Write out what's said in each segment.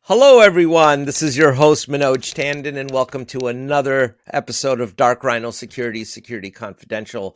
Hello, everyone. This is your host, Manoj Tandon, and welcome to another episode of Dark Rhino Security Confidential.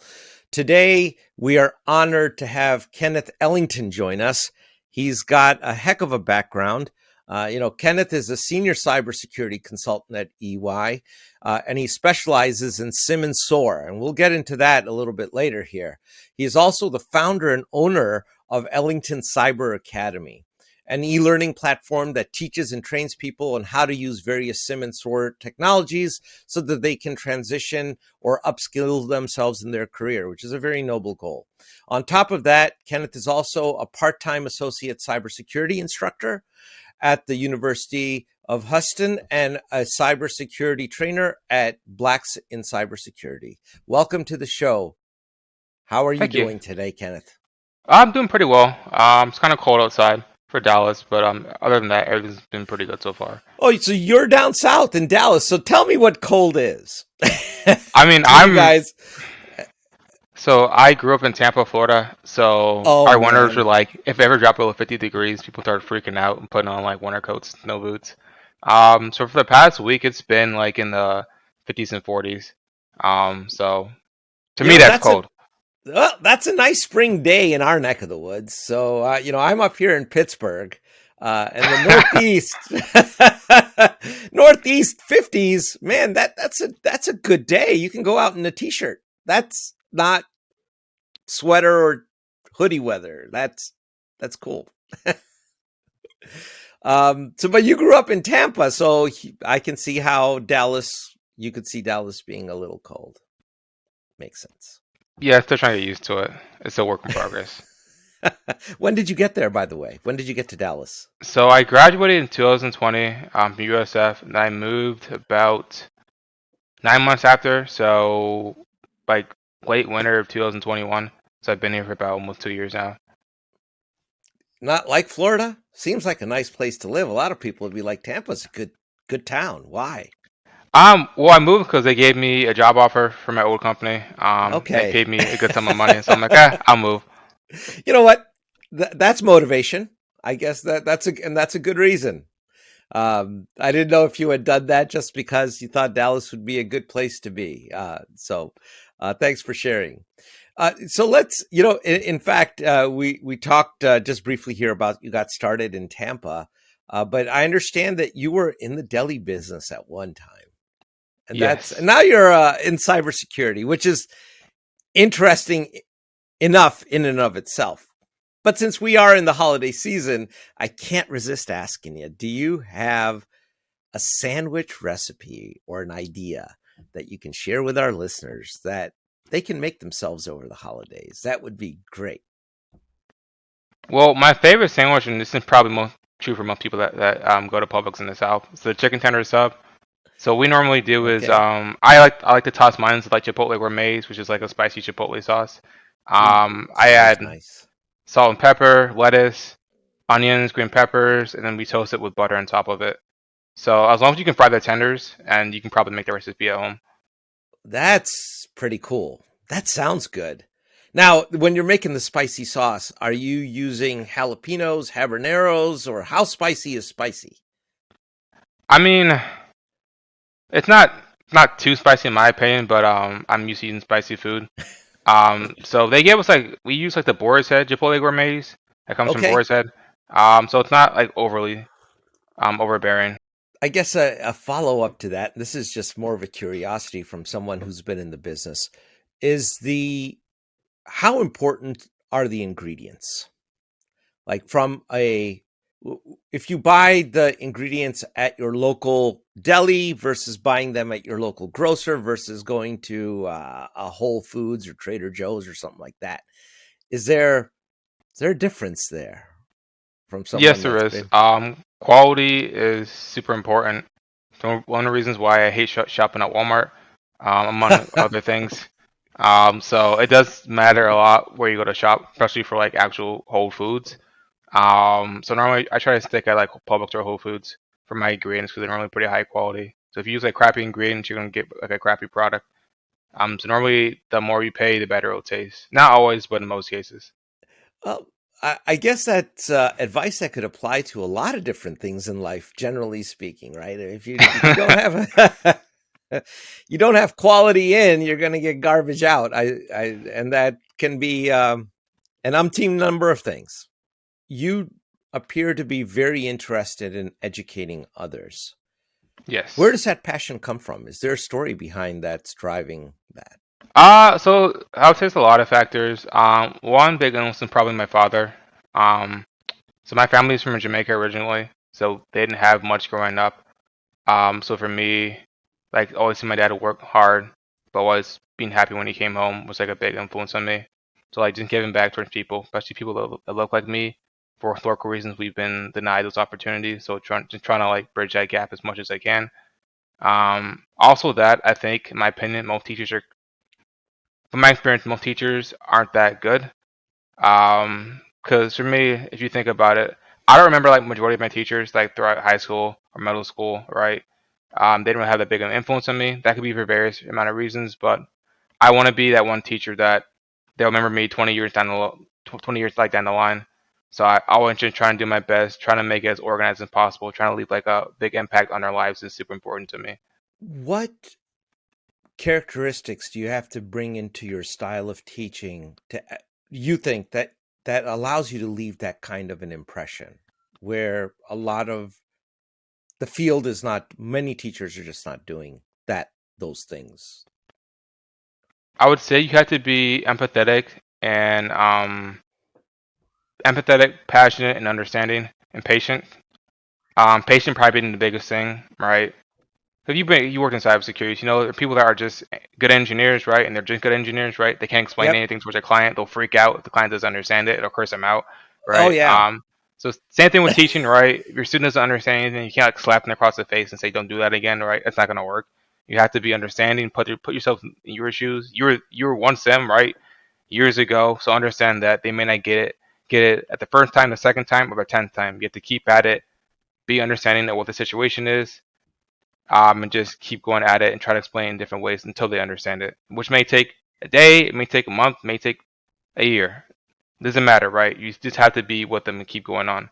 Today, we are honored to have Kenneth Ellington join us. He's got a heck of a background. Kenneth is a senior cybersecurity consultant at EY, and he specializes in SIEM and SOAR, and we'll get into that a little bit later here. He is also the founder and owner of Ellington Cyber Academy, an e-learning platform that teaches and trains people on how to use various SIEM and SOAR technologies so that they can transition or upskill themselves in their career, which is a very noble goal. On top of that, Kenneth is also a part-time associate cybersecurity instructor at the University of Houston and a cybersecurity trainer at Blacks In Cybersecurity. Welcome to the show. How are you Thank you. doing today, Kenneth? I'm doing pretty well. It's kind of cold outside for Dallas, but other than that, everything's been pretty good so far. Oh, so you're down south in Dallas. So tell me what cold is. I mean, You guys. So I grew up in Tampa, Florida. So Oh, our winters man. were like, if it ever dropped below 50 degrees, people started freaking out and putting on like winter coats, snow boots. So for the past week, it's been like in the 50s and 40s. So to me, that's cold. Well, that's a nice spring day in our neck of the woods. So, I'm up here in Pittsburgh, and the Northeast, Northeast 50s. Man, that's a good day. You can go out in a t-shirt. That's not sweater or hoodie weather. That's cool. But you grew up in Tampa, so I can see how you could see Dallas being a little cold. Makes sense. Yeah, still trying to get used to it. It's a work in progress. When did you get there, by the way? When did you get to Dallas? So I graduated in 2020 from USF, and I moved about 9 months after. So like late winter of 2021. So I've been here for about almost 2 years now. Not like Florida? Seems like a nice place to live. A lot of people would be like, Tampa's a good town. Why? Well, I moved because they gave me a job offer from my old company. Okay. They paid me a good sum of money, so I'm like, I'll move. You know what? That's motivation. I guess that's a good reason. I didn't know if you had done that just because you thought Dallas would be a good place to be. So thanks for sharing. So let's, in fact, we talked just briefly here about you got started in Tampa, but I understand that you were in the deli business at one time. And Yes. and now you're in cybersecurity, which is interesting enough in and of itself. But since we are in the holiday season, I can't resist asking you, do you have a sandwich recipe or an idea that you can share with our listeners that they can make themselves over the holidays? That would be great. Well, my favorite sandwich, and this is probably most true for most people that go to Publix in the South, is the chicken tender sub. So what we normally do is Okay. I like to toss mine with like Chipotle gourmets, which is like a spicy Chipotle sauce. Ooh, I sounds add nice. salt and pepper, lettuce, onions, green peppers, and then we toast it with butter on top of it. So as long as you can fry the tenders, and you can probably make the recipe at home. That's pretty cool. That sounds good. Now, when you're making the spicy sauce, are you using jalapenos, habaneros, or how spicy is spicy? I mean, it's not too spicy in my opinion, but I'm used to eating spicy food. So they gave us like we use like the Boar's Head Chipotle gourmets that comes from Okay. Boar's Head. So it's not like overly overbearing. I guess a follow up to that, this is just more of a curiosity from someone who's been in the business, is how important are the ingredients? Like if you buy the ingredients at your local deli versus buying them at your local grocer versus going to a Whole Foods or Trader Joe's or something like that, is there a difference there from someone Yes, there that's is. been? Quality is super important. So one of the reasons why I hate shopping at Walmart, among other things. So it does matter a lot where you go to shop, especially for like actual Whole Foods. So normally I try to stick at like Publix or Whole Foods for my ingredients because they're normally pretty high quality. So if you use like crappy ingredients, you're gonna get like a crappy product. So normally the more you pay, the better it'll taste. Not always, but in most cases. Well, I guess that's advice that could apply to a lot of different things in life, generally speaking, right? If you don't have you don't have quality in, you're going to get garbage out. And that can be an umpteen number of things. You appear to be very interested in educating others. Where Yes. does that passion come from? Is there a story behind that's driving that? So I would say it's a lot of factors. One big influence is probably my father. Um, so my family's from Jamaica originally, so they didn't have much growing up. So for me, like always see my dad work hard, but always being happy when he came home was like a big influence on me. So like just giving back towards people, especially people that look like me. For historical reasons, we've been denied those opportunities. So trying to like bridge that gap as much as I can. Also that I think, in my opinion, most teachers are, from my experience, most teachers aren't that good. Because for me, if you think about it, I don't remember like majority of my teachers like throughout high school or middle school, right? They don't have that big of an influence on me. That could be for various amount of reasons, but I want to be that one teacher that they'll remember me 20 years 20 years like down the line. So I want to try and do my best, trying to make it as organized as possible, trying to leave like a big impact on their lives is super important to me. What characteristics do you have to bring into your style of teaching to you think that allows you to leave that kind of an impression where a lot of the field is not, many teachers are just not doing those things? I would say you have to be and empathetic, passionate, and understanding, and patient. Patient probably being the biggest thing, right? If you worked in cybersecurity, you know there are people that are just good engineers, right? And they're just good engineers, right? They can't explain Yep. anything towards their client. They'll freak out if the client doesn't understand it. It'll curse them out, Oh right? yeah. So same thing with teaching, right? If your student doesn't understand anything, you can't like slap them across the face and say, "Don't do that again," right? That's not gonna work. You have to be understanding. Put yourself in your shoes. You were once them, right? Years ago, so understand that they may not get it at the first time, the second time, or the 10th time. You have to keep at it, be understanding of what the situation is, and just keep going at it and try to explain in different ways until they understand it, which may take a day, it may take a month, it may take a year. Doesn't matter, right? You just have to be with them and keep going on.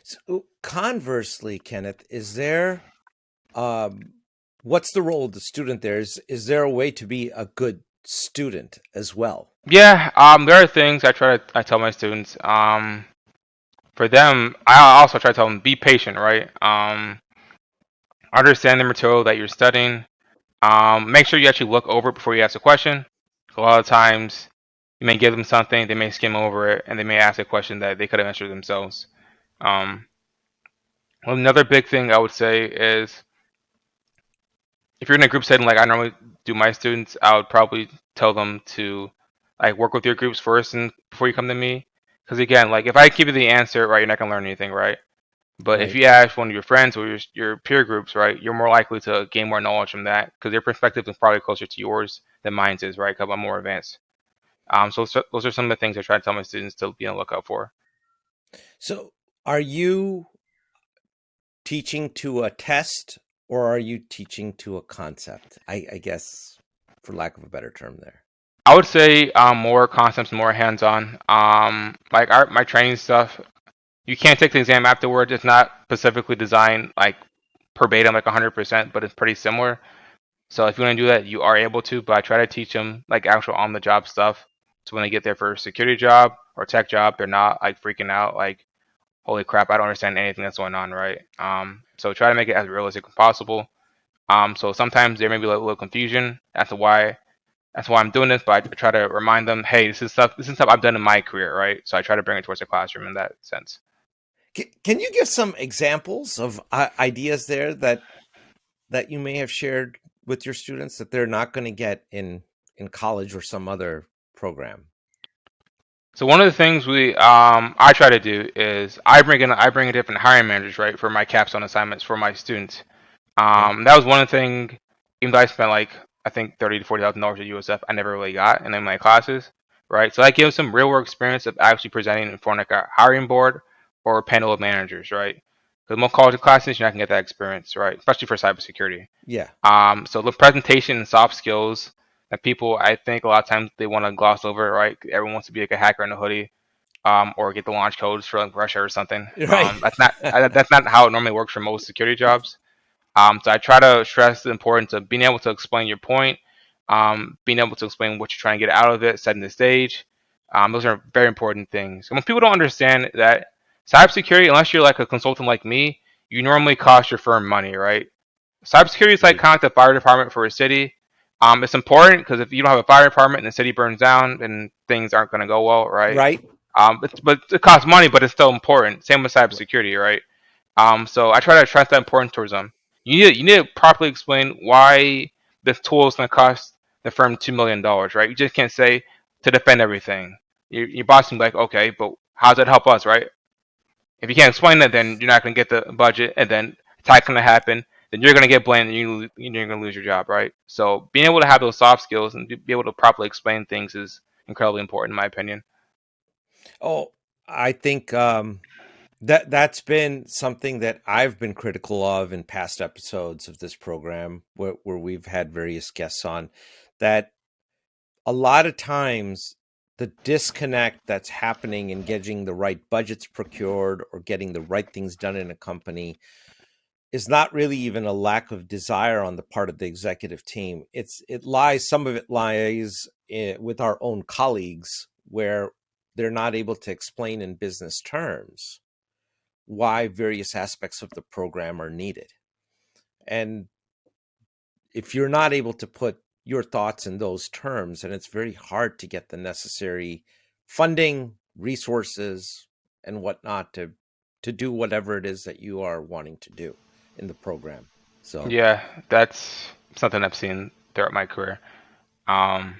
So conversely, Kenneth, is there what's the role of the student there? Is there a way to be a good student as well? Yeah, there are things I tell my students. For them, I also try to tell them be patient, right? Understand the material that you're studying. Make sure you actually look over it before you ask a question. A lot of times, you may give them something, they may skim over it, and they may ask a question that they could have answered themselves. Um, Another big thing I would say is if you're in a group setting like I normally do my students, I would probably tell them to like work with your groups first and before you come to me. Because again, like if I give you the answer, right, you're not gonna learn anything, right? But if Right. you ask one of your friends or your peer groups, right, you're more likely to gain more knowledge from that because their perspective is probably closer to yours than mine is, right? Because I'm more advanced. So those are some of the things I try to tell my students to be on the lookout for. So are you teaching to a test or are you teaching to a concept? I guess, for lack of a better term there. I would say more concepts, more hands-on. Like my training stuff, you can't take the exam afterwards. It's not specifically designed like verbatim, like 100%, but it's pretty similar. So if you want to do that, you are able to. But I try to teach them like actual on-the-job stuff. So when they get their first security job or tech job, they're not like freaking out, like, "Holy crap, I don't understand anything that's going on," right? So try to make it as realistic as possible. So sometimes there may be a little confusion as to why I'm doing this, but I try to remind them, hey, this is stuff I've done in my career, right? So I try to bring it towards the classroom in that sense. Can you give some examples of ideas there that you may have shared with your students that they're not going to get in college or some other program? So one of the things I try to do is I bring in different hiring managers, right, for my capstone assignments for my students. Yeah. That was one of the things. Even though I spent like I think $30,000 to $40,000 at USF, I never really got in my classes, right? So that gives some real world experience of actually presenting in front of like a hiring board or a panel of managers, right? Because most college classes, you're not gonna get that experience, right? Especially for cybersecurity. Yeah. So the presentation and soft skills that people, I think a lot of times they want to gloss over, right? Everyone wants to be like a hacker in a hoodie. or get the launch codes for like Russia or something. Right. That's not how it normally works for most security jobs. So I try to stress the importance of being able to explain your point, being able to explain what you're trying to get out of it, setting the stage. Those are very important things. And when people don't understand that cybersecurity, unless you're like a consultant like me, you normally cost your firm money, right? Cybersecurity is like Right. kind of the fire department for a city. It's important because if you don't have a fire department and the city burns down, then things aren't going to go well, right? Right. But it costs money, but it's still important. Same with cybersecurity, right? So I try to stress that importance towards them. You need to properly explain why this tool is going to cost the firm $2 million, right? You just can't say to defend everything. Your boss can be like, okay, but how does that help us, right? If you can't explain that, then you're not going to get the budget, and then attack's going to happen. Then you're going to get blamed, and you're going to lose your job, right? So being able to have those soft skills and be able to properly explain things is incredibly important, in my opinion. Oh, I think that's been something that I've been critical of in past episodes of this program, where we've had various guests on. That a lot of times the disconnect that's happening in getting the right budgets procured or getting the right things done in a company is not really even a lack of desire on the part of the executive team. Some of it lies with our own colleagues, where they're not able to explain in business terms why various aspects of the program are needed. And if you're not able to put your thoughts in those terms, and it's very hard to get the necessary funding, resources, and whatnot to do whatever it is that you are wanting to do in the program. So Yeah, that's something I've seen throughout my career. Um,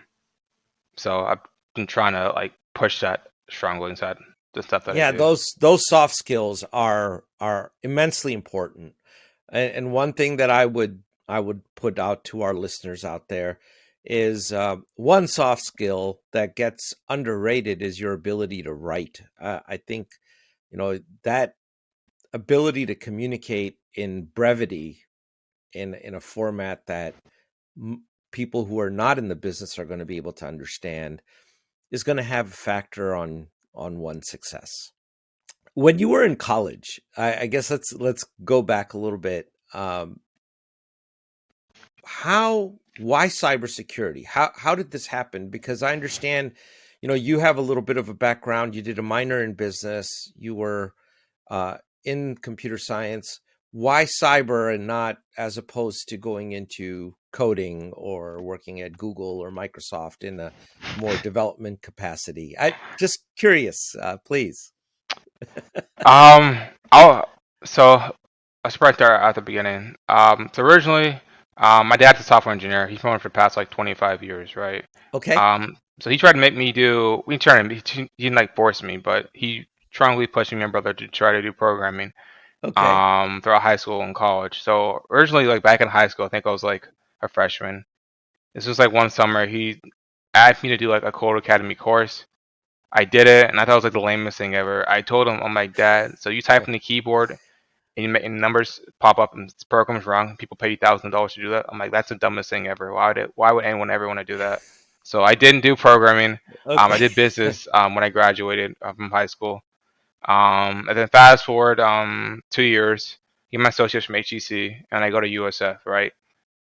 so I've been trying to like push that strongly inside the stuff that I yeah, do. those soft skills are immensely important. And one thing that I would put out to our listeners out there is one soft skill that gets underrated is your ability to write. I think that ability to communicate in brevity in a format that people who are not in the business are going to be able to understand is going to have a factor on one's success. When you were in college, I guess let's go back a little bit. Why cybersecurity? How did this happen? Because I understand, you have a little bit of a background. You did a minor in business. You were in computer science. Why cyber and not as opposed to going into coding or working at Google or Microsoft in a more development capacity? I just curious, please. Um, I'll so I'll start there at the beginning. So originally, my dad's a software engineer. He's been one for the past like 25 years, right? Okay. So he tried to make me do. We tried to. He didn't like force me, but he strongly pushed me and my brother to try to do programming. Okay. Throughout high school and college. So originally, like back in high school, I think I was like a freshman. This was like one summer. He asked me to do like a Code Academy course. I did it, and I thought it was like the lamest thing ever. I told him, I'm like, Dad, so you type in the keyboard and and numbers pop up and the program's wrong. People pay you $1,000 to do that. I'm like, that's the dumbest thing ever. Why would anyone ever want to do that? So I didn't do programming. I Okay. did business when I graduated from high school. And then fast forward 2 years, get my associates from HEC, and I go to USF, right?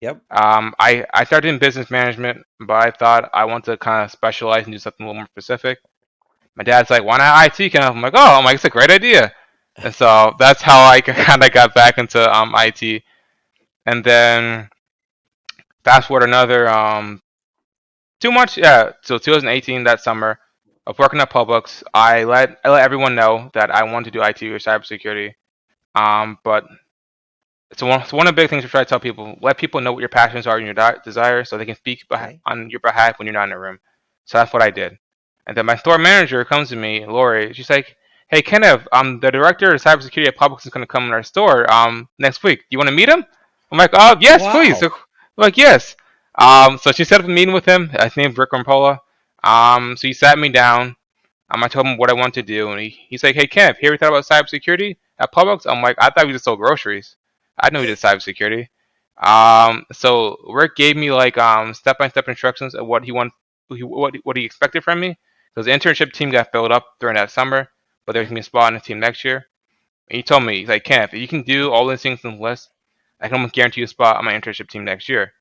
Yep. I started in business management, but I thought I want to kind of specialize and do something a little more specific. My dad's like, why not IT? I'm like, oh, I'm like, it's a great idea. And so that's how I kind of got back into IT. And then fast forward another 2 months, yeah. So 2018, that summer, of working at Publix, I let everyone know that I wanted to do IT or cybersecurity. But it's one of the big things we try to tell people: let people know what your passions are and your desires, so they can speak Okay. on your behalf when you're not in the room. So that's what I did. And then my store manager comes to me, Lori. She's like, "Hey, Kenneth, the director of cybersecurity at Publix is going to come in our store next week. Do you want to meet him?" I'm like, "Oh, yes, please." Wow. So, I'm like, yes. So she set up a meeting with him. His name's Rick Rampola. So he sat me down. I told him what I want to do, and he's like, "Hey, Kenneth, you ever thought about cybersecurity at Publix?" I'm like, "I thought we just sold groceries. I know he did cybersecurity." So Rick gave me like step-by-step instructions of what he expected from me, because the internship team got filled up during that summer, but there's gonna be a spot on the team next year. And he told me, he's like, Kenneth, if you can do all these things on the list, I can almost guarantee you a spot on my internship team next year.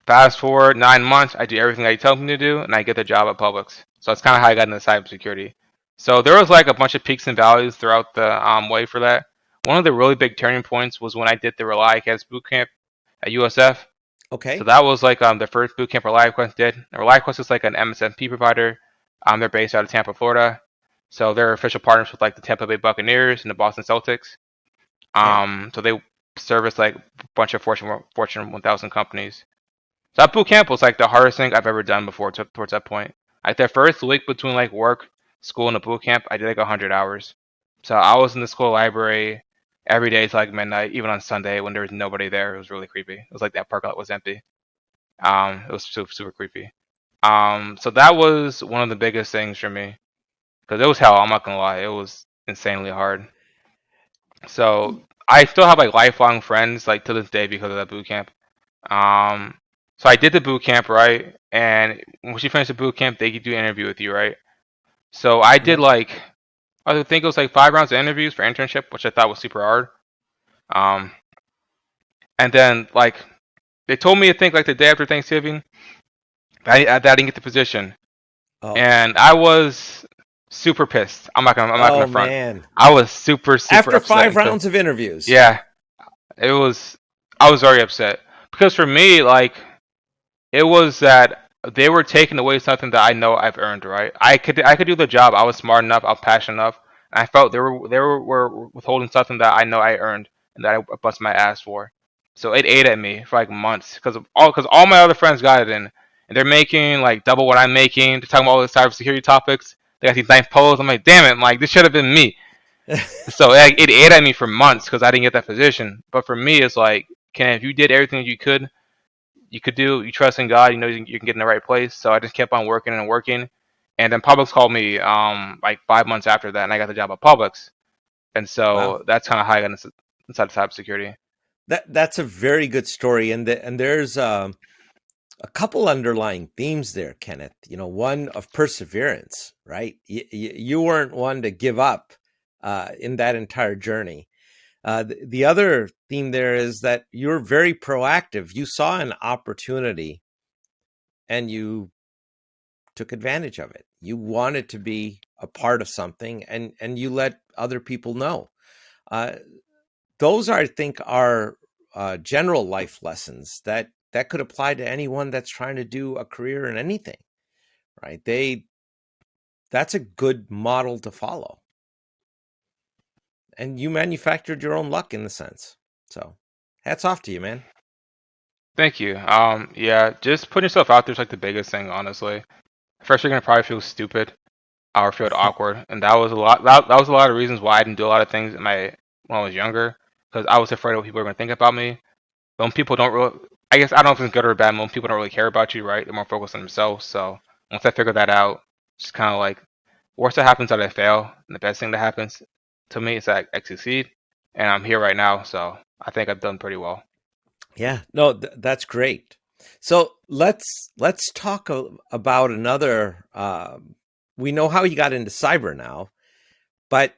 Fast forward 9 months, I do everything that he tells me to do, and I get the job at Publix. So that's kind of how I got into cybersecurity. So there was like a bunch of peaks and valleys throughout the way for that. One of the really big turning points was when I did the Rely Quest Bootcamp at USF. So Okay. that was like the first bootcamp Rely Quest did. And Rely Quest is like an MSSP provider. They're based out of Tampa, Florida. So they're official partners with like the Tampa Bay Buccaneers and the Boston Celtics. Okay. So they service like a bunch of Fortune 1000 companies. So that boot camp was like the hardest thing I've ever done before towards that point. Like the first week between like work, school, and the boot camp, I did like 100 hours. So I was in the school library every day till like midnight, even on Sunday when there was nobody there. It was really creepy. It was like that parking lot was empty. It was super, super creepy. So that was one of the biggest things for me because it was hell. I'm not gonna lie, it was insanely hard. So I still have like lifelong friends like to this day because of that boot camp. Um, so I did the boot camp, right? And once you finish the boot camp, they do an interview with you, right? So I did Yep. like I think it was like 5 rounds of interviews for internship, which I thought was super hard. Um, and then like they told me I think like the day after Thanksgiving that I didn't get the position, Oh. and I was super pissed. I'm not gonna Oh front. man. I was super After upset five because rounds of interviews. yeah, it was. I was very upset because for me, like, it was that they were taking away something that I know I've earned. Right? I could do the job. I was smart enough. I was passionate enough. And I felt were withholding something that I know I earned and that I bust my ass for. So it ate at me for like months because all my other friends got it in, and they're making like double what I'm making. They're talking about all the cybersecurity topics. They got these nice posts. I'm like, damn it! I'm like, this should have been me. So it ate at me for months because I didn't get that position. But for me, it's like, Ken, if you did everything you could do, you trust in God, you know you can get in the right place. So I just kept on working and working. And then Publix called me like 5 months after that, and I got the job at Publix. And Wow. so that's kind of how I got inside of cybersecurity. That's a very good story, and there's a couple underlying themes there, Kenneth. One of perseverance, right? You weren't one to give up in that entire journey. The other theme there is that you're very proactive. You saw an opportunity and you took advantage of it. You wanted to be a part of something, and you let other people know. Uh, those I think, are general life lessons that could apply to anyone that's trying to do a career in anything, right? That's a good model to follow. And you manufactured your own luck in the sense. So hats off to you, man. Thank you. Yeah, just putting yourself out there is like the biggest thing, honestly. First, you're gonna probably feel stupid or feel awkward, and that was a lot. That was a lot of reasons why I didn't do a lot of things when I was younger, because I was afraid of what people were gonna think about me. But when people don't really, I guess I don't know if it's good or bad. When people don't really care about you, right? They're more focused on themselves. So once I figured that out, it's kind of like, worst that happens that I fail, and the best thing that happens to me is that I succeed, and I'm here right now. So I think I've done pretty well. Yeah, no, that's great. So let's talk about another. We know how you got into cyber now, but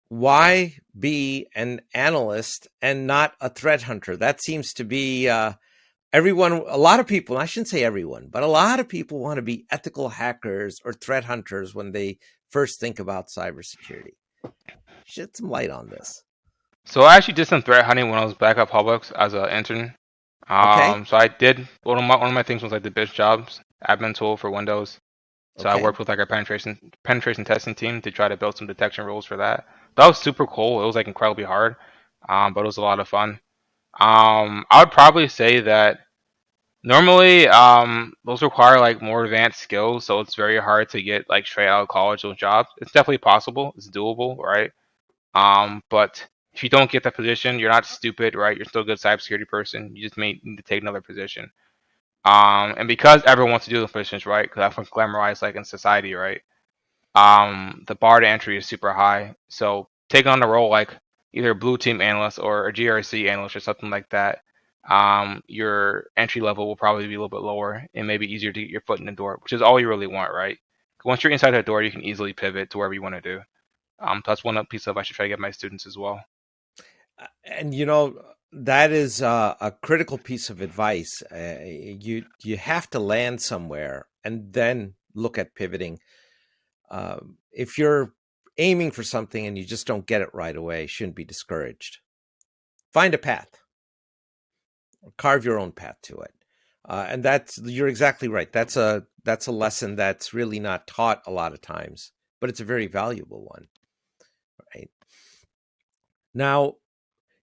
why be an analyst and not a threat hunter? That seems to be everyone. A lot of people, and I shouldn't say everyone, but a lot of people want to be ethical hackers or threat hunters when they first think about cybersecurity. Shed some light on this. So I actually did some threat hunting when I was back at Publix as an intern. Okay. So I did one of my things was like the bitch jobs admin tool for Windows. So I Okay. worked with like our penetration testing team to try to build some detection rules for that. That was super cool. It was like incredibly hard, but it was a lot of fun. I would probably say that normally those require like more advanced skills, so it's very hard to get like straight out of college those jobs. It's definitely possible. It's doable, right? But if you don't get that position, you're not stupid, right? You're still a good cybersecurity person. You just may need to take another position. And because everyone wants to do those positions, right? Because that's what's glamorized like in society, right? The bar to entry is super high. So taking on a role like either a blue team analyst or a GRC analyst or something like that, your entry level will probably be a little bit lower and maybe easier to get your foot in the door, which is all you really want, right? Once you're inside that door, you can easily pivot to wherever you want to do. That's one piece of I should try to get my students as well. And that is a critical piece of advice. You have to land somewhere and then look at pivoting. If you're aiming for something and you just don't get it right away, shouldn't be discouraged. Find a path, or carve your own path to it. And you're exactly right. That's a lesson that's really not taught a lot of times, but it's a very valuable one, right? Now,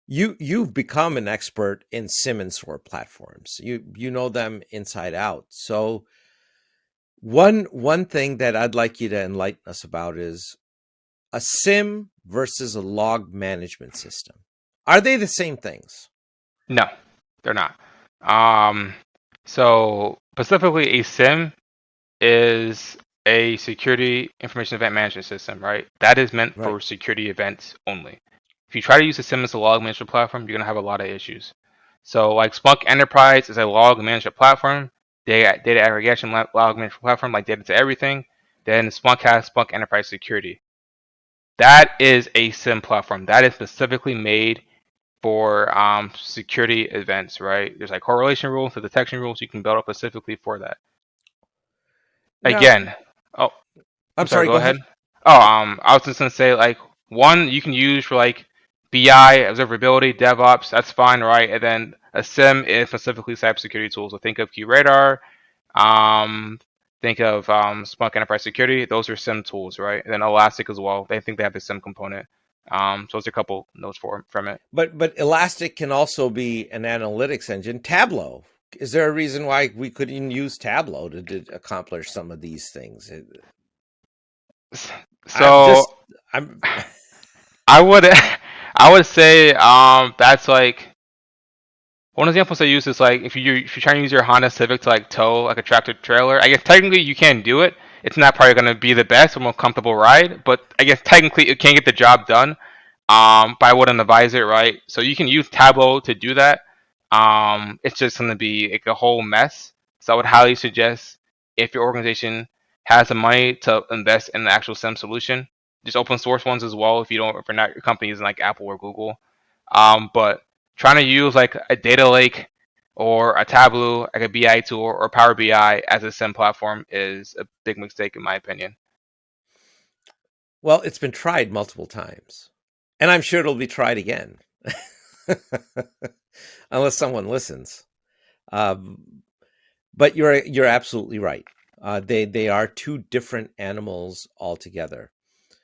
you've become an expert in SIEM and SOAR platforms. You know them inside out. So one thing that I'd like you to enlighten us about is a SIEM versus a log management system. Are they the same things? No, they're not. So specifically, a SIEM is a security information event management system, right? That is meant for security events only. If you try to use a SIEM as a log management platform, you're gonna have a lot of issues. So like Splunk Enterprise is a log management platform, data aggregation log management platform, like data to everything. Then Splunk has Splunk Enterprise Security. That is a SIEM platform. That is specifically made for security events, right? There's like correlation rules, the detection rules you can build up specifically for that. Now, Again, oh, I'm sorry, sorry, go go ahead. ahead. I was just gonna say like one you can use for like BI, observability, DevOps, that's fine, right? And then a SIEM is specifically cybersecurity tools. So think of QRadar, think of Splunk Enterprise Security. Those are SIEM tools, right? And then Elastic as well. They think they have the SIEM component. So there's a couple notes from it. But Elastic can also be an analytics engine. Tableau. Is there a reason why we couldn't use Tableau to accomplish some of these things? So I'm I would I would say that's like one of the examples I use is like if you're trying to use your Honda Civic to like tow like a tractor trailer. I guess technically you can do it. It's not probably going to be the best or most comfortable ride, but I guess technically it can get the job done. But I wouldn't advise it, right? So you can use Tableau to do that. It's just going to be like a whole mess. So I would highly suggest if your organization has the money to invest in the actual SIEM solution, just open source ones as well. If you're not your company isn't like Apple or Google, but trying to use like a data lake or a Tableau, like a BI tool or Power BI as a SIEM platform is a big mistake in my opinion. Well, it's been tried multiple times, and I'm sure it'll be tried again, unless someone listens. But you're absolutely right. They are two different animals altogether.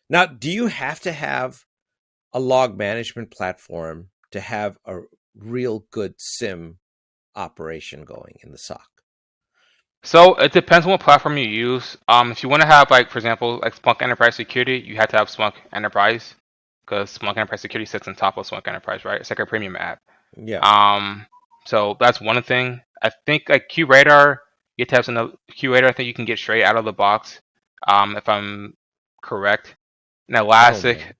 Now, do you have to have a log management platform to have a real good SIEM operation going in the SOC? So it depends on what platform you use. If you want to have like, for example, like Splunk Enterprise Security, you have to have Splunk Enterprise because Splunk Enterprise Security sits on top of Splunk Enterprise, right? It's like a premium app. Yeah. So that's one thing. I think like QRadar, you have to have some QRadar. I think you can get straight out of the box, if I'm correct. And Elastic,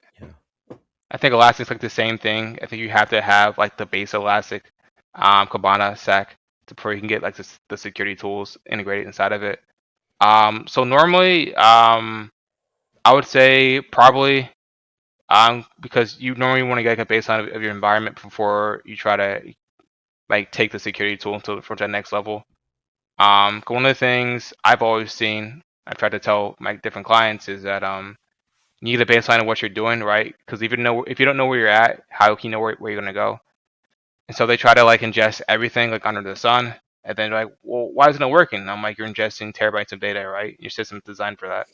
I think Elastic's like the same thing. I think you have to have like the base Elastic, Kibana, SEC, before you can get like the security tools integrated inside of it. So normally, I would say probably, because you normally want to get like a baseline of your environment before you try to like take the security tool for the next level. One of the things I've always seen, I've tried to tell my different clients is that you need a baseline of what you're doing, right? Because if you don't know where you're at, how can you know where you're gonna go? And so they try to like ingest everything like under the sun, and then like, well, why isn't it working? And I'm like, you're ingesting terabytes of data, right? Your system's designed for that.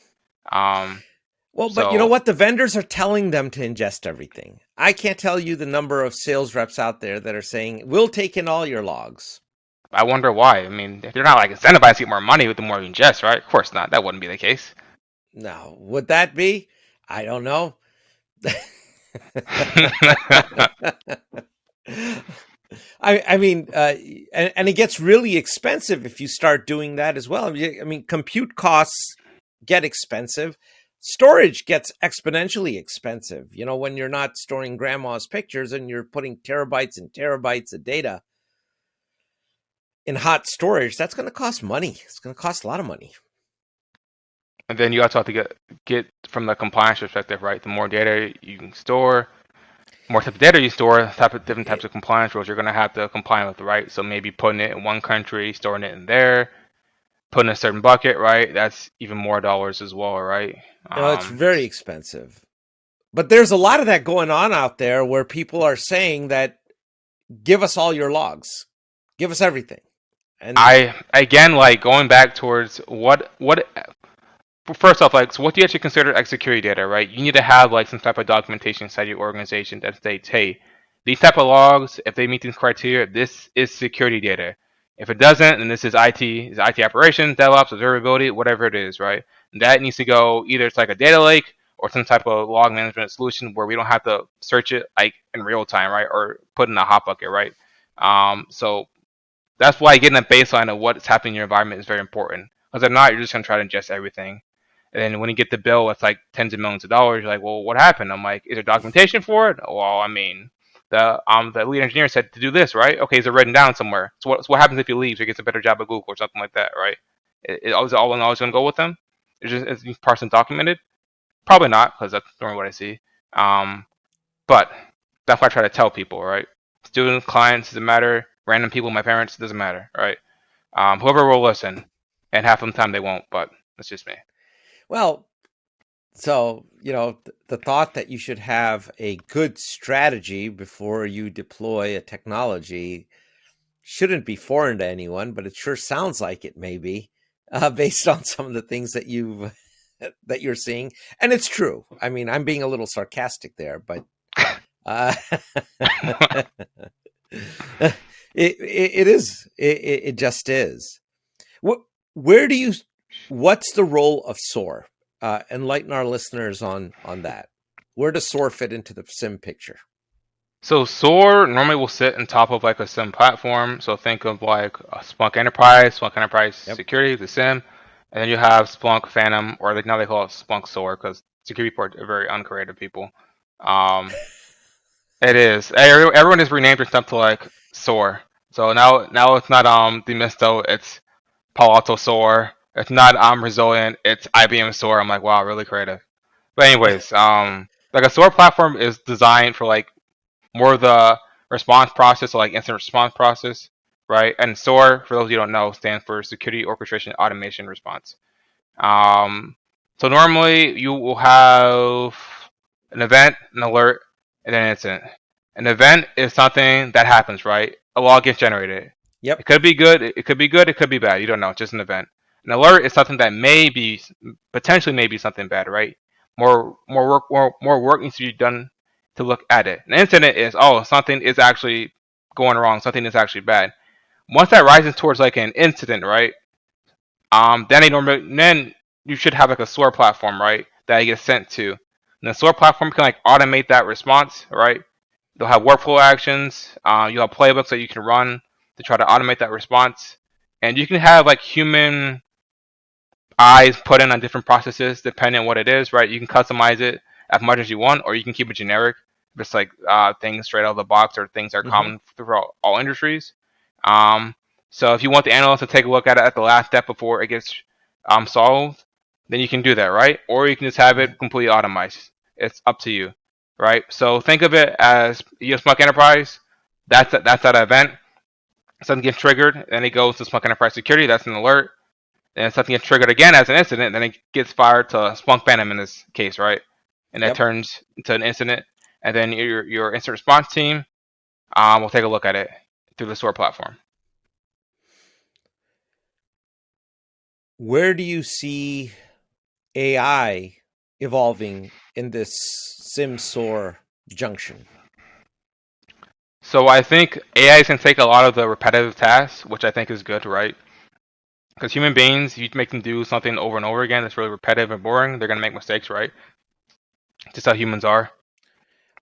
Well, but you know So what? The vendors are telling them to ingest everything. I can't tell you the number of sales reps out there that are saying, we'll take in all your logs. I wonder why. I mean, they're not like incentivized to get more money with the more you ingest, right? Of course not. That wouldn't be the case. Now, would that be? I don't know. I mean, and it gets really expensive if you start doing that as well. I mean, compute costs get expensive. Storage gets exponentially expensive. When you're not storing grandma's pictures and you're putting terabytes and terabytes of data. in hot storage, that's going to cost money. It's going to cost a lot of money. And then you also have to get from the compliance perspective, right? The more data you can store, more type of data you store, different types of compliance rules you're going to have to comply with, right? So maybe putting it in one country, storing it in there, putting a certain bucket, right? That's even more dollars as well, right? It's very expensive. But there's a lot of that going on out there where people are saying that give us all your logs, give us everything. And I again like going back towards what first off, like, so what do you actually consider like security data, right? You need to have like some type of documentation inside your organization that states, hey, these type of logs, if they meet these criteria, this is security data. If it doesn't, then this is IT operations, DevOps, observability, whatever it is, right? And that needs to go either it's like a data lake or some type of log management solution where we don't have to search it like in real time, right? Or put in a hot bucket, right? So that's why getting a baseline of what's happening in your environment is very important. Because if not, you're just gonna try to ingest everything. And then when you get the bill, it's like tens of millions of dollars. You're like, well, what happened? I'm like, is there documentation for it? Well, I mean, the lead engineer said to do this, right? Okay, is it written down somewhere? So what happens if he leaves or gets a better job at Google or something like that, right? Is always going to go with them? Is each person documented? Probably not, because that's normally what I see. But that's why I try to tell people, right? Students, clients, doesn't matter. Random people, my parents, doesn't matter, right? Whoever will listen, and half of the time they won't, but that's just me. well, so, the thought that you should have a good strategy before you deploy a technology shouldn't be foreign to anyone, but it sure sounds like it may be, based on some of the things that you're seeing. And it's true. I mean, I'm being a little sarcastic there, but uh, it is. It just is. Where do you? What's the role of SOAR? Enlighten our listeners on that. Where does SOAR fit into the SIM picture? So SOAR normally will sit on top of like a SIM platform. So think of like a Splunk Enterprise Yep. Security, the SIM, and then you have Splunk Phantom, or like now they call it Splunk SOAR because security people are very uncreative people. Um, it is. Everyone has renamed their stuff to like SOAR. So now it's not Demisto, it's Palo Alto SOAR. It's not Resilient, it's IBM SOAR. I'm like, wow, really creative. But anyways, like a SOAR platform is designed for like more of the response process, so like instant response process, right? And SOAR, for those you don't know, stands for Security Orchestration Automation Response. Um, so normally you will have an event, an alert, and then an incident. An event is something that happens, right? A log gets generated. Yep. It could be good. It could be good. It could be bad. You don't know. It's just an event. An alert is something that may be potentially may be something bad, right? More work needs to be done to look at it. An incident is something is actually going wrong. Something is actually bad. Once that rises towards like an incident, right? Then you should have like a SOAR platform, right? That you get sent to. And the SOAR platform can like automate that response, right? They'll have workflow actions. You'll have playbooks that you can run to try to automate that response, and you can have like human eyes put in on different processes depending on what it is, right? You can customize it as much as you want, or you can keep it generic, just like things straight out of the box or things that are Mm-hmm. common throughout all industries. Um, so if you want the analyst to take a look at it at the last step before it gets solved, then you can do that, right? Or you can just have Mm-hmm. it completely automized. It's up to you, right? So think of it as Splunk Enterprise. That's that event. Something gets triggered, then it goes to Splunk Enterprise Security. That's an alert. Then something gets triggered again as an incident, then it gets fired to Splunk Phantom in this case, right? And that Yep. turns into an incident, and then your incident response team will take a look at it through the SOAR platform. Where do you see AI evolving in this SIM SOAR junction? So I think AI can take a lot of the repetitive tasks, which I think is good, right? Because human beings, you make them do something over and over again that's really repetitive and boring, they're gonna make mistakes, right? Just how humans are.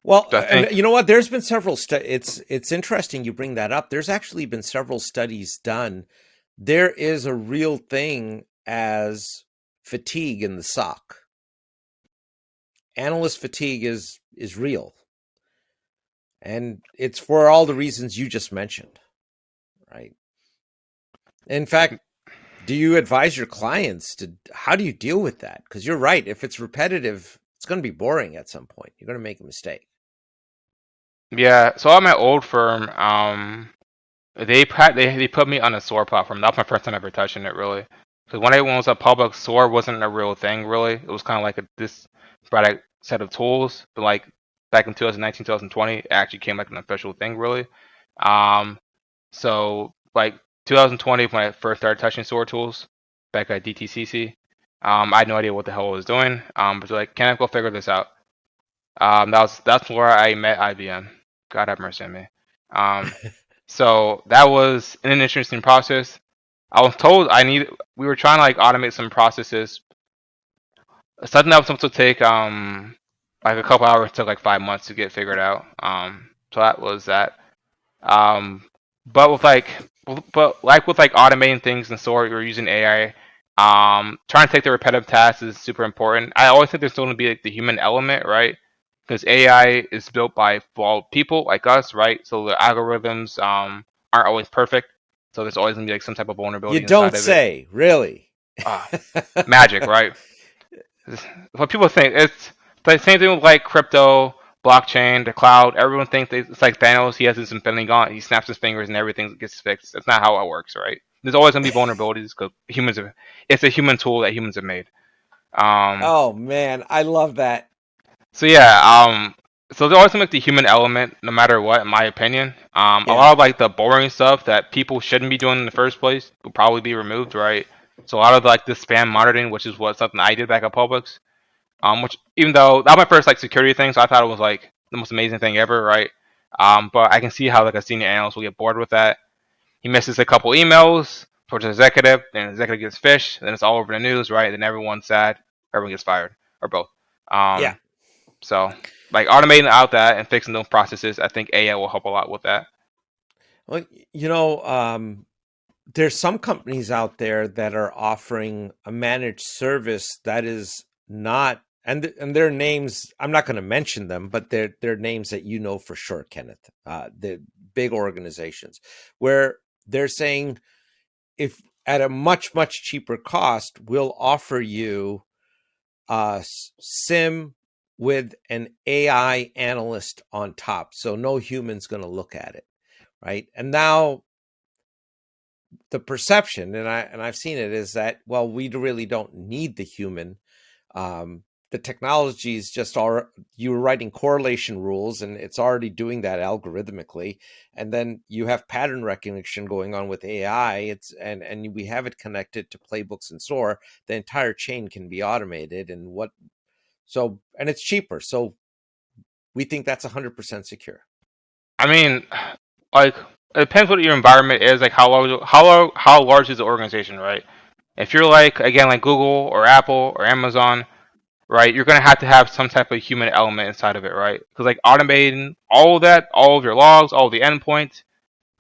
Well, So I and think you know what? There's been several. It's interesting you bring that up. There's actually been several studies done. There is a real thing as fatigue in the SOC. Analyst fatigue is real, and it's for all the reasons you just mentioned, right? In fact, do you advise your clients how do you deal with that? Because you're right. If it's repetitive, it's going to be boring at some point. You're going to make a mistake. Yeah, so at my old firm, they put me on a SOAR platform. That was my first time ever touching it, really. Because when I was at Publix, SOAR wasn't a real thing, really. It was kind of like this product set of tools, but like back in 2019, 2020, it actually came like an official thing, really. Um, so like 2020, when I first started touching SOAR tools, back at DTCC, I had no idea what the hell I was doing. But they're like, Kenneth, go figure this out. That's where I met IBM. God have mercy on me. Um, so that was an interesting process. I was told we were trying to like automate some processes. Something that was supposed to take like a couple hours took like 5 months to get figured out. So that was that. Um, but with like with like automating things and SOAR, you're using AI. Trying to take the repetitive tasks is super important. I always think there's still going to be like the human element, right? Because AI is built by flawed people like us, right? So the algorithms aren't always perfect. So there's always going to be like some type of You vulnerability don't inside of it. say, really. Magic, right? What people think, it's the same thing with like crypto, blockchain, the cloud. Everyone thinks it's like Thanos. He has his infinity gauntlet. He snaps his fingers and everything gets fixed. That's not how it works, right? There's always gonna be vulnerabilities because it's a human tool that humans have made. Um, Oh man, I love that. so yeah, so there's always gonna be the human element, no matter what, in my opinion. A Yeah. lot of like the boring stuff that people shouldn't be doing in the first place will probably be removed, right? So a lot of like the spam monitoring, which is what something I did back at Publix. Which even though that was my first like security thing, so I thought it was like the most amazing thing ever, right? But I can see how like a senior analyst will get bored with that. He misses a couple emails towards the executive, then the executive gets fished, then it's all over the news, right? Then everyone's sad, everyone gets fired, or both. Yeah. So like automating out that and fixing those processes, I think AI will help a lot with that. Well, there's some companies out there that are offering a managed service that is not, and their names, I'm not going to mention them, but they're names that you know for sure, Kenneth. The big organizations where they're saying, if at a much cheaper cost, we'll offer you a SIM with an AI analyst on top, so no human's going to look at it, right? And now the perception, and I've seen it, is that, well, we really don't need the human. The technology is just you're writing correlation rules, and it's already doing that algorithmically. And then you have pattern recognition going on with AI. And we have it connected to playbooks and SOAR. The entire chain can be automated, and it's cheaper. So we think that's 100% secure. I mean, like it depends what your environment is, like how large is the organization, right? If you're like again like Google or Apple or Amazon, right? You're gonna have to have some type of human element inside of it, right? Because like automating all of that, all of your logs, all of the endpoints,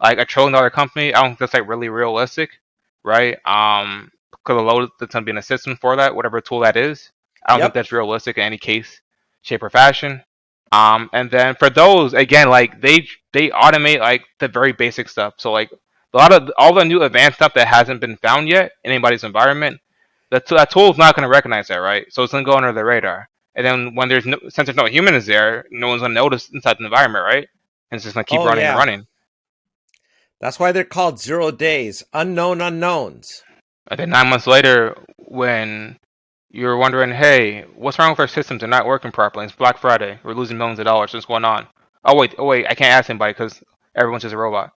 like $1 trillion company, I don't think that's like really realistic, right? Because the load that's gonna be in a system for that, whatever tool that is, I don't think Yep. that's realistic in any case, shape, or fashion. And then for those again, like they automate like the very basic stuff. So like a lot of all the new advanced stuff that hasn't been found yet in anybody's environment, that tool is not going to recognize that, right? So it's going to go under the radar. And then when since there's no humans there, no one's going to notice inside the environment, right? And it's just going to keep Oh running and yeah. running. That's why they're called 0 days, unknown unknowns. And then 9 months later, when you're wondering, hey, what's wrong with our systems? They're not working properly. It's Black Friday. We're losing millions of dollars. What's going on? Oh wait, I can't ask anybody because everyone's just a robot.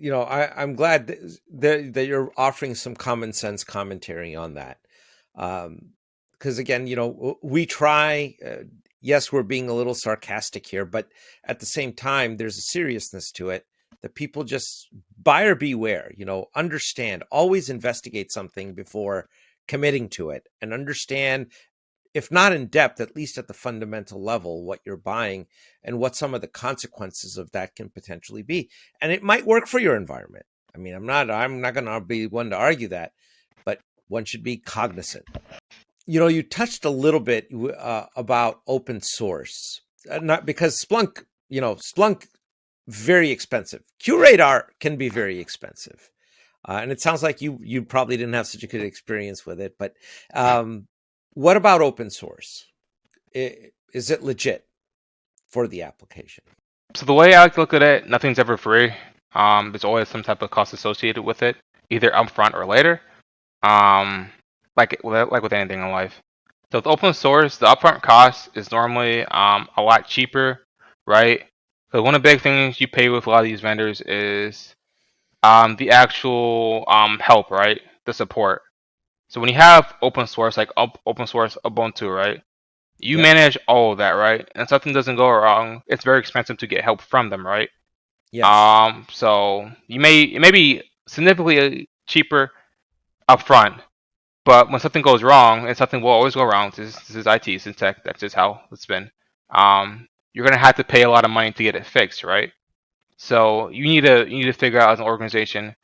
I'm glad that you're offering some common sense commentary on that. Because again, we try, yes, we're being a little sarcastic here, but at the same time, there's a seriousness to it that people just buyer beware, understand, always investigate something before committing to it, and understand, if not in depth, at least at the fundamental level, what you're buying and what some of the consequences of that can potentially be. And it might work for your environment. I mean, I'm not going to be one to argue that, but one should be cognizant. You touched a little bit about open source, not because Splunk, very expensive. QRadar can be very expensive. And it sounds like you probably didn't have such a good experience with it. But what about open source? Is it legit for the application? So the way I like to look at it, nothing's ever free. There's always some type of cost associated with it, either upfront or later. Like with anything in life. So with open source, the upfront cost is normally a lot cheaper, right? Because one of the big things you pay with a lot of these vendors is the actual help, right? The support. So when you have open source, like open source Ubuntu, right? You Yep. manage all of that, right? And if something doesn't go wrong, it's very expensive to get help from them, right? Yes. So it may be significantly cheaper upfront, but when something goes wrong, and something will always go wrong, this is IT, this is tech, that's just how it's been. You're gonna have to pay a lot of money to get it fixed, right? So you need to figure out as an organization,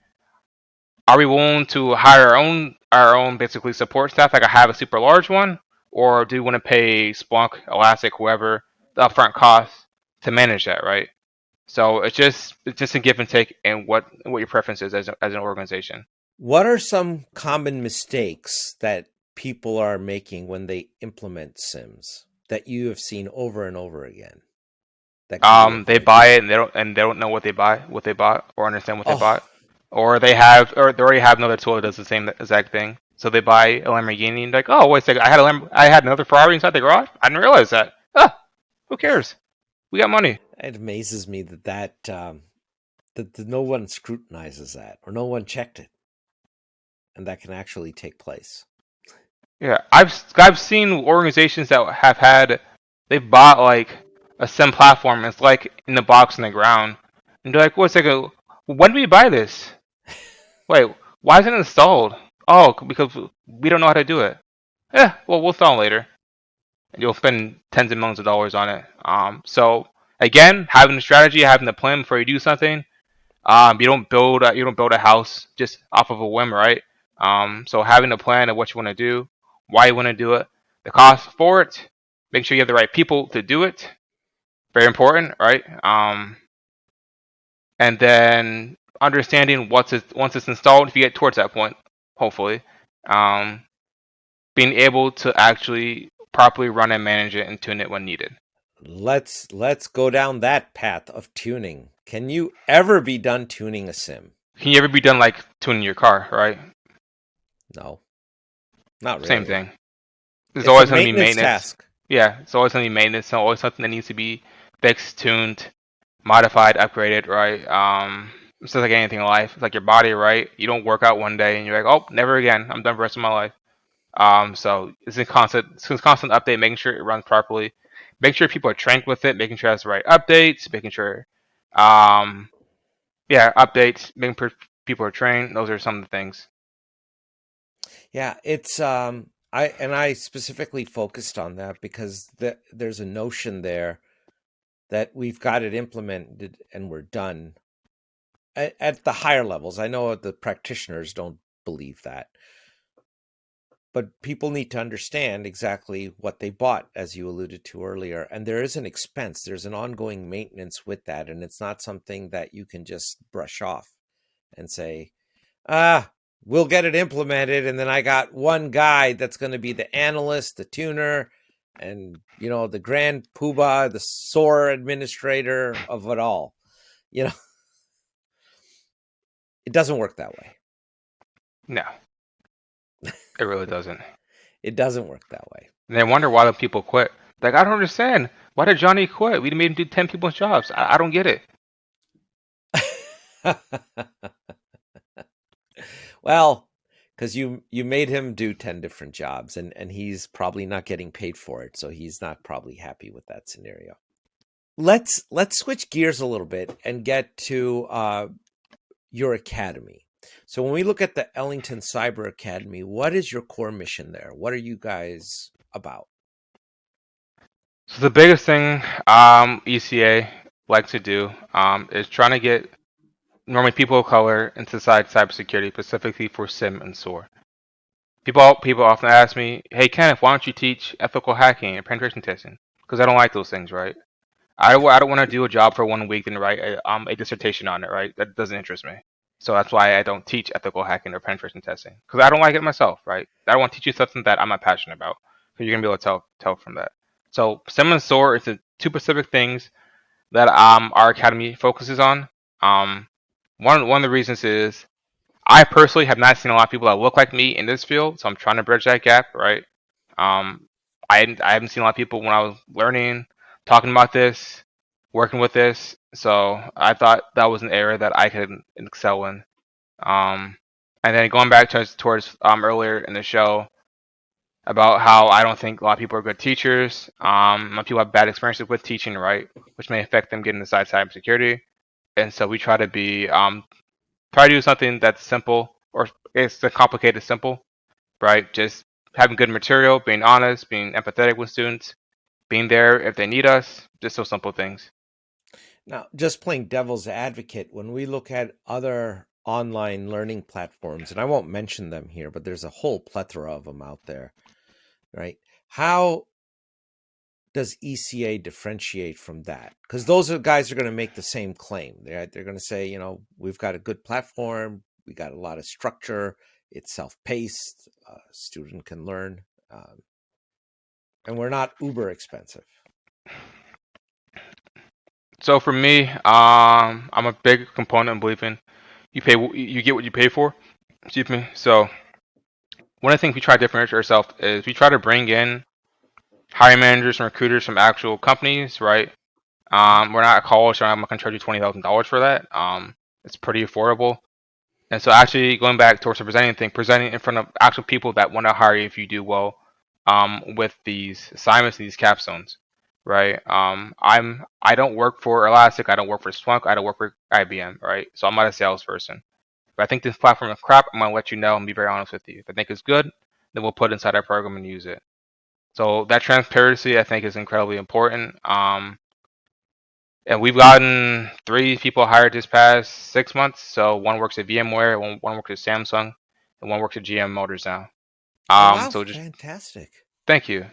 are we willing to hire our own basically support staff, like I have a super large one, or do we want to pay Splunk, Elastic, whoever the upfront cost to manage that, right? So it's just a give and take, and what your preference is as an organization. What are some common mistakes that people are making when they implement SIMs that you have seen over and over again that can be They avoided? buy it and they don't know what they bought, or understand what they Oh, bought, or they already have another tool that does the same exact thing. So they buy a Lamborghini and like, oh wait a second, I had another Ferrari inside the garage. I didn't realize that. Who cares? We got money. it amazes me that no one scrutinizes that or no one checked it, and that can actually take place. Yeah, I've seen organizations that they've bought like a SIM platform. It's like in the box in the ground, and they're like, wait a second, when did we buy this? Wait, why isn't it installed? Oh, because we don't know how to do it. Yeah, well, we'll install it later. And you'll spend tens of millions of dollars on it. So again, having a strategy, having a plan before you do something. You don't build a house just off of a whim, right? So having a plan of what you want to do, why you want to do it, the cost for it, make sure you have the right people to do it. Very important, right? And then understanding once it's installed, if you get towards that point, hopefully, um, being able to actually properly run and manage it and tune it when needed. Let's go down that path of tuning. Can you ever be done tuning a sim? Can you ever be done like tuning your car, right? No, not Same really. thing. There's It's a always going to be maintenance maintenance. task. Yeah, it's always going to be maintenance. So always something that needs to be fixed, tuned, modified, upgraded, right? It's just like anything in life. It's like your body, right? You don't work out one day and you're like, oh, never again. I'm done for the rest of my life. So it's a constant update, making sure it runs properly, make sure people are trained with it, making sure it has the right updates, making sure, um, yeah, updates, making sure people are trained. Those are some of the things. Yeah, it's I specifically focused on that because there's a notion there that we've got it implemented and we're done at the higher levels. I know the practitioners don't believe that, but people need to understand exactly what they bought, as you alluded to earlier. And there is an expense, there's an ongoing maintenance with that. And it's not something that you can just brush off and say, we'll get it implemented. And then I got one guy that's going to be the analyst, the tuner, and, the grand poobah, the SOAR administrator of it all. It doesn't work that way. No, it really doesn't. It doesn't work that way. And I wonder why the people quit. Like, I don't understand. Why did Johnny quit? We made him do 10 people's jobs. I don't get it. Well, because you made him do 10 different jobs, and he's probably not getting paid for it, so he's not probably happy with that scenario. Let's switch gears a little bit and get to your academy. So when we look at the Ellington Cyber Academy, what is your core mission there? What are you guys about? So the biggest thing ECA like to do is trying to get normally people of color into cybersecurity, specifically for SIEM and SOAR. People often ask me, "Hey Kenneth, why don't you teach ethical hacking and penetration testing?" Because I don't like those things, right? I don't want to do a job for 1 week and write a dissertation on it, right? That doesn't interest me. So that's why I don't teach ethical hacking or penetration testing, because I don't like it myself, right? I don't want to teach you something that I'm not passionate about, because you're gonna be able to tell from that. So SIEM and SOAR is the two specific things that our academy focuses on. Um, one of the reasons is I personally have not seen a lot of people that look like me in this field, so I'm trying to bridge that gap, right? Um, I haven't seen a lot of people when I was learning, talking about this, working with this, so I thought that was an area that I could excel in. Um, and then going back towards earlier in the show about how I don't think a lot of people are good teachers. Some people have bad experiences with teaching, right, which may affect them getting inside cybersecurity. And so we try to try to do something that's simple, or it's the complicated simple, right? Just having good material, being honest, being empathetic with students, being there if they need us, just those simple things. Now, just playing devil's advocate, when we look at other online learning platforms, and I won't mention them here, but there's a whole plethora of them out there, right? How does ECA differentiate from that? Because those are guys are going to make the same claim. They're going to say, you know, we've got a good platform, we got a lot of structure, it's self-paced, student can learn, and we're not uber expensive. So for me, I'm a big component in believing you get what you pay for. Excuse me. So one of the things we try to differentiate ourselves is we try to bring in hiring managers and recruiters from actual companies, right? We're not a college, so I'm not gonna charge you $20,000 for that. It's pretty affordable. And so actually going back towards the presenting thing, presenting in front of actual people that want to hire you if you do well, with these assignments, these capstones, right? I don't work for Elastic, I don't work for Splunk, I don't work for IBM, right? So I'm not a salesperson. If I think this platform is crap, I'm gonna let you know and be very honest with you. If I think it's good, then we'll put it inside our program and use it. So that transparency, I think, is incredibly important. And we've gotten 3 people hired this past 6 months. So one works at VMware, one works at Samsung, and one works at GM Motors now. Oh, wow, So just fantastic. thank you.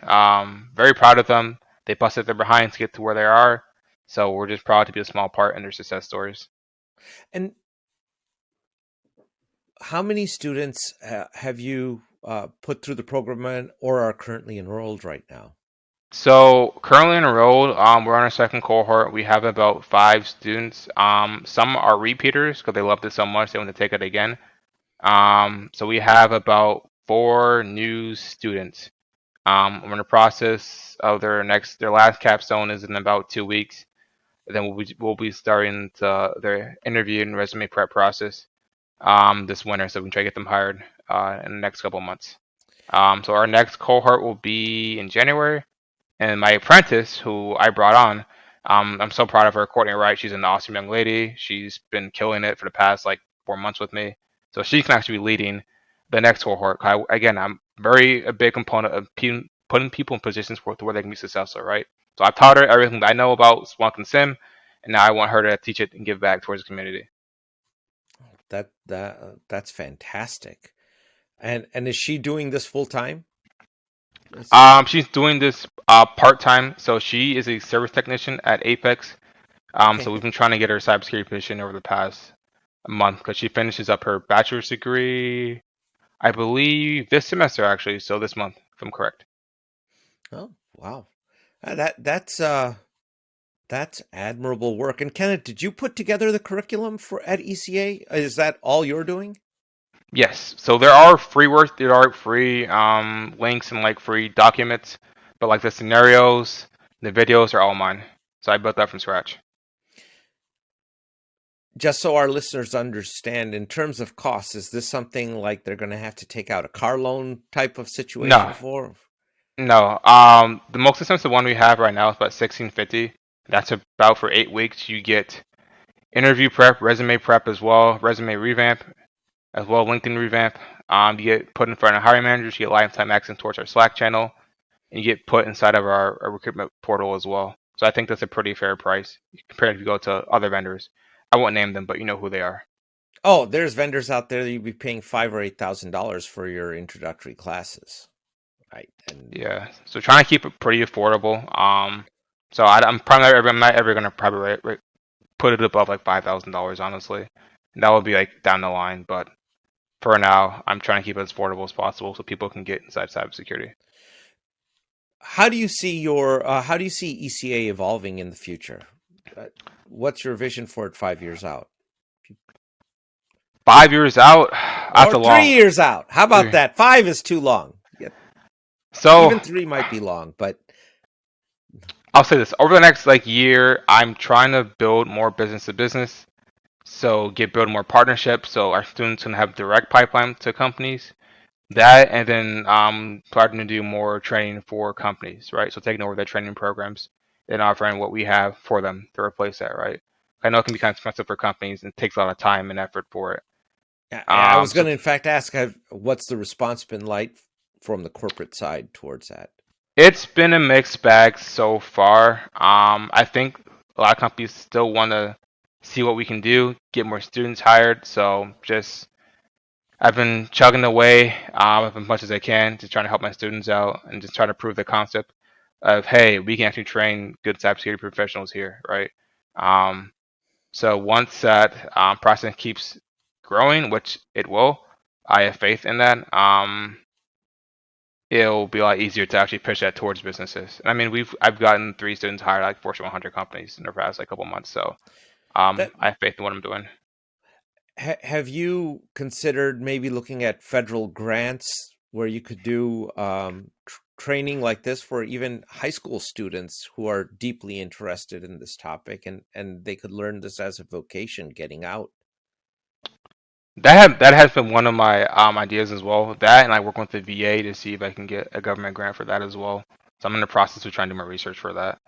Very proud of them. They busted their behinds to get to where they are. So we're just proud to be a small part in their success stories. And how many students have you put through the program or are currently enrolled right now? So currently enrolled, we're on our second cohort. We have about 5 students. Some are repeaters because they loved it so much they want to take it again. So we have about 4 new students. We're in the process of their last capstone is in about 2 weeks. Then we'll be starting their interview and resume prep process this winter, so we can try to get them hired in the next couple of months. So our next cohort will be in January, and my apprentice, who I brought on, I'm so proud of her, Courtney Wright. She's an awesome young lady. She's been killing it for the past like 4 months with me, so she can actually be leading the next cohort. Again, I'm a big component of putting people in positions where they can be successful, right? So I've taught her everything that I know about Splunk and SIM, and now I want her to teach it and give back towards the community. That's fantastic. And is she doing this full time? She's doing this part time, so she is a service technician at Apex. Okay. So we've been trying to get her cybersecurity position over the past month because she finishes up her bachelor's degree, I believe, this semester actually. So this month, if I'm correct. Oh, wow. That's admirable work. And Kenneth, did you put together the curriculum for at ECA? Is that all you're doing? Yes. So there are there are free links and like free documents, but like the scenarios, the videos are all mine. So I built that from scratch. Just so our listeners understand, in terms of costs, is this something like they're going to have to take out a car loan type of situation No, for? no. The most expensive one we have right now is about 1650. That's about for 8 weeks. You get interview prep, resume prep as well, resume revamp, as well LinkedIn revamp. You get put in front of hiring managers. You get lifetime access towards our Slack channel, and you get put inside of our recruitment portal as well. So I think that's a pretty fair price compared if you go to other vendors. I won't name them, but you know who they are. Oh, there's vendors out there that you'd be paying $5,000 or $8,000 for your introductory classes, right? And Yeah. So trying to keep it pretty affordable. So I'm not ever gonna probably put it above like $5,000, honestly. That would be like down the line, but for now, I'm trying to keep it as affordable as possible so people can get inside cybersecurity. How do you see ECA evolving in the future? What's your vision for it 5 years out? 5 years out, that's Or a 3 years out? How about that? 5 is too long. Yeah, So even 3 might be long, but I'll say this: over the next year, I'm trying to build more business to business. So build more partnerships, so our students can have direct pipeline to companies. That, and then starting to do more training for companies, right? So taking over their training programs and offering what we have for them to replace that, right? I know it can be kind of expensive for companies and it takes a lot of time and effort for it. I was So going to, in fact, ask what's the response been like from the corporate side towards that? it's been a mixed bag so far. I think a lot of companies still want to see what we can do, get more students hired. So just I've been chugging away as much as I can, just trying to help my students out and just trying to prove the concept of, hey, we can actually train good cybersecurity professionals here, right? So once that process keeps growing, which it will, I have faith in that. It'll be a lot easier to actually pitch that towards businesses. I mean, I've gotten 3 students hired at Fortune 100 companies in the past couple months, so That, I have faith in what I'm doing. have you considered maybe looking at federal grants where you could do training like this for even high school students who are deeply interested in this topic, and they could learn this as a vocation getting out? That has been one of my ideas as well. That, and I work with the VA to see if I can get a government grant for that as well. So I'm in the process of trying to do my research for that.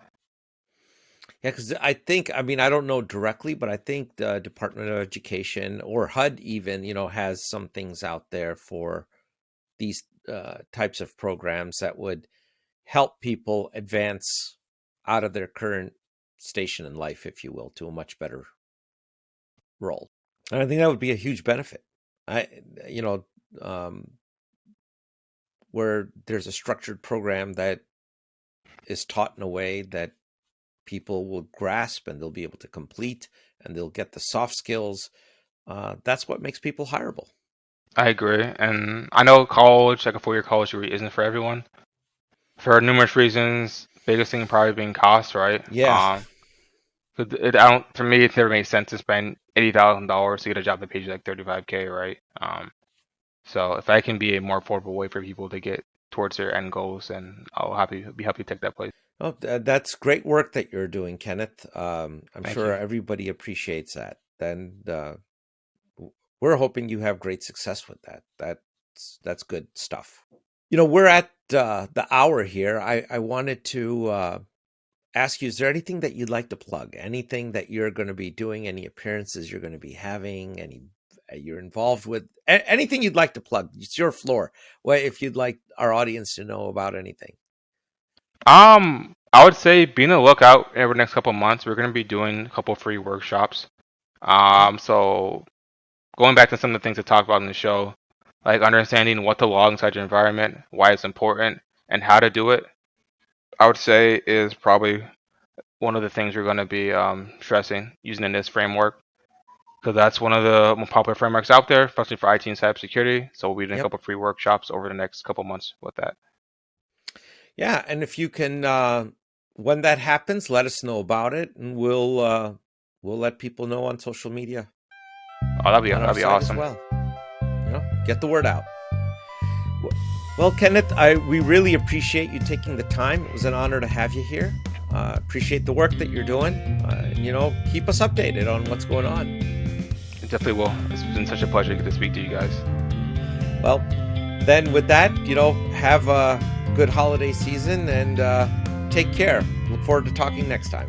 Yeah, because I mean, I don't know directly, but I think the Department of Education or HUD even, has some things out there for these types of programs that would help people advance out of their current station in life, if you will, to a much better role. And I think that would be a huge benefit. Where there's a structured program that is taught in a way that people will grasp and they'll be able to complete and they'll get the soft skills. That's what makes people hireable. I agree, and I know college, like a 4-year college degree, isn't for everyone for numerous reasons. Biggest thing probably being cost, right? Yeah. For me, it never made sense to spend $80,000 to get a job that pays you like $35K, right? So if I can be a more affordable way for people to get towards their end goals, then I'll be happy to take that place. Oh, that's great work that you're doing, Kenneth. I'm Thank sure you. everybody appreciates that. And we're hoping you have great success with that. That's good stuff. We're at the hour here. I wanted to ask you, is there anything that you'd like to plug? Anything that you're going to be doing? Any appearances you're going to be having? Any you're involved with? Anything you'd like to plug? It's your floor. Well, if you'd like our audience to know about anything. I would say be on the lookout over the next couple of months. We're going to be doing a couple of free workshops. So going back to some of the things I talked about in the show, like understanding what to log inside your environment, why it's important, and how to do it, I would say is probably one of the things we're going to be stressing using in this framework, because that's one of the more popular frameworks out there, especially for IT and cybersecurity. So we'll be doing a couple of free workshops over the next couple of months with that. Yeah, and if you can, when that happens, let us know about it, and we'll let people know on social media. Oh, that'd be awesome. As well. Get the word out. Well, Kenneth, we really appreciate you taking the time. It was an honor to have you here. Appreciate the work that you're doing. Keep us updated on what's going on. It definitely will. It's been such a pleasure to speak to you guys. Well, then with that, have a good holiday season and take care. Look forward to talking next time.